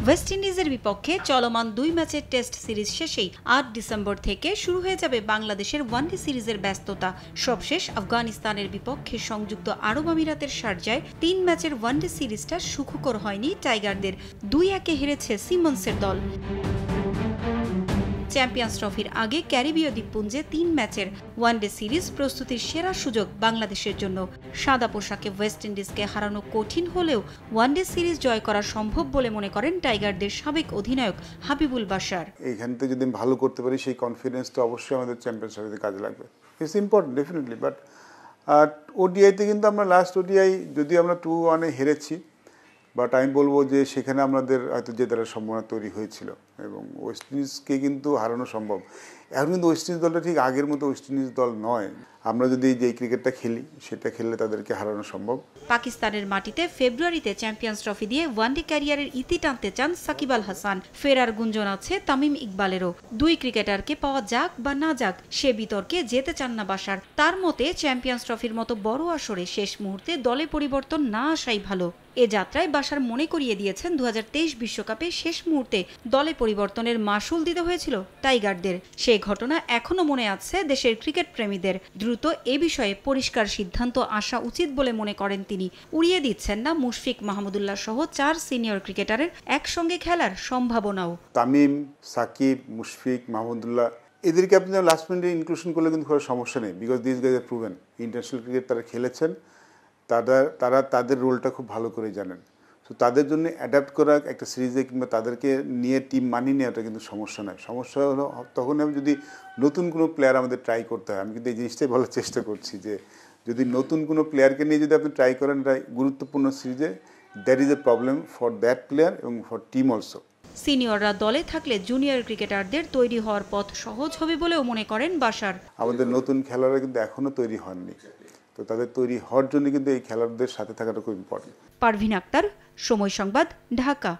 West ইন্ডিজের বিপক্ষে চলমান ২ ম্যাচের টেস্ট সিরিজ শেষেই ৮ ডিসেম্বর থেকে শুরু হয়ে যাবে বাংলাদেশের ওয়ানডে সিরিজের ব্যস্ততা। সবশেষ আফগানিস্তানের বিপক্ষে সংযুক্ত আরব আমিরাতের শারজায় ৩ ম্যাচের ওয়ানডে সিরিজটা সুখকর হয়নি টাইগারদের। ২-১ হেরেছে সিমন্সের দল। চ্যাম্পিয়ন্স ট্রফির আগে ক্যারিবীয় দ্বীপপুঞ্জে ৩ ম্যাচের ওয়ানডে সিরিজ প্রস্তুতির সেরা সুযোগ বাংলাদেশের জন্য। সাদা পোশাকে ওয়েস্ট ইন্ডিজকে হারানো কঠিন হলেও ওয়ানডে সিরিজ জয় করা সম্ভব বলে মনে করেন টাইগারদের সাবেক অধিনায়ক হাবিবুল বাশার। এইখান থেকে যদি ভালো করতে পারি সেই কনফিডেন্সটা অবশ্যই আমাদের চ্যাম্পিয়ন্স ট্রফিতে কাজে লাগবে। ইটস ইম্পর্টেন্ট ডেফিনেটলি, বাট ওডিআইতে কিন্তু আমরা লাস্ট ওডিআই যদি আমরা 2-1 হেরেছি, বাট আমি বলবো যে সেখানে আমাদের হয়তো জেতার সম্ভাবনা তৈরি হয়েছিল এবং ওয়েস্ট ইন্ডিজকে কিন্তু হারানো সম্ভব। এখন কিন্তু ওয়েস্ট ইন্ডিজ দলটা ঠিক আগের মতো ওয়েস্ট ইন্ডিজ দল নয়। আমরা যদি যে ক্রিকেটটা খেলি সেটা খেললে তাদেরকে হারানো সম্ভব। পাকিস্তানের মাটিতে ফেব্রুয়ারিতে চ্যাম্পিয়ন্স ট্রফি দিয়ে ওয়ানডে ক্যারিয়ারের ইতি টানতে চান সাকিব আল হাসান। ফেরার গুঞ্জন আছে তামিম ইকবালেরও। দুই ক্রিকেটারকে পাওয়া যাক বা না যাক সে বিতর্কে যেতে চান না বাশার। তার মতে চ্যাম্পিয়ন্স ট্রফির মতো বড় আসরে শেষ মুহূর্তে দলে পরিবর্তন না আসাই ভালো। এ যাত্রায় বাশার মনে করিয়ে দিয়েছেন ২০২৩ বিশ্বকাপে শেষ মুহূর্তে দলে পরিবর্তনের মাশুল দিতে হয়েছিল টাইগারদের। সেই ঘটনা এখনো মনে আছে দেশের ক্রিকেট প্রেমীদের। দ্রুত এ বিষয়ে পরিষ্কার সিদ্ধান্ত আসা উচিত বলে মনে করেন তিনি। উড়িয়ে দিচ্ছেন না মুশফিক মাহমুদুল্লাহ সহ ৪ সিনিয়র ক্রিকেটারের একসঙ্গে খেলার সম্ভাবনাও। তামিম, সাকিব, মুশফিক, মাহমুদুল্লাহ এদেরকে আপনি লাস্ট মিনিটে ইনক্লুশন করলে কিন্তু কোনো সমস্যা নেই, because this guys are proven international cricket তারা খেলেছেন, তারা তাদের রোলটা খুব ভালো করে জানেন। তো তাদের জন্য অ্যাডাপ্ট করা একটা সিরিজে কিংবা তাদেরকে নিয়ে টিম মানিয়ে নেওয়াটা কিন্তু সমস্যা নয়। সমস্যা হলো তখন আমি যদি নতুন কোনো প্লেয়ার আমাদের ট্রাই করতে হয়। আমি কিন্তু এই জিনিসটাই বলার চেষ্টা করছি যে যদি নতুন কোনো প্লেয়ারকে নিয়ে যদি আপনি ট্রাই করেন গুরুত্বপূর্ণ সিরিজে, that is a problem for that player এবং ফর টিম অলসো। সিনিয়ররা দলে থাকলে জুনিয়র ক্রিকেটারদের তৈরি হওয়ার পথ সহজ হবে বলেও মনে করেন বাশার। আমাদের নতুন খেলোয়াড়রা কিন্তু এখনো তৈরি হননি, তো তাদের তৈরি হওয়ার জন্য কিন্তু এই খেলোয়াড়দের সাথে থাকাটা খুব ইম্পর্টেন্ট। পারভিন আক্তার, সময় সংবাদ, ঢাকা।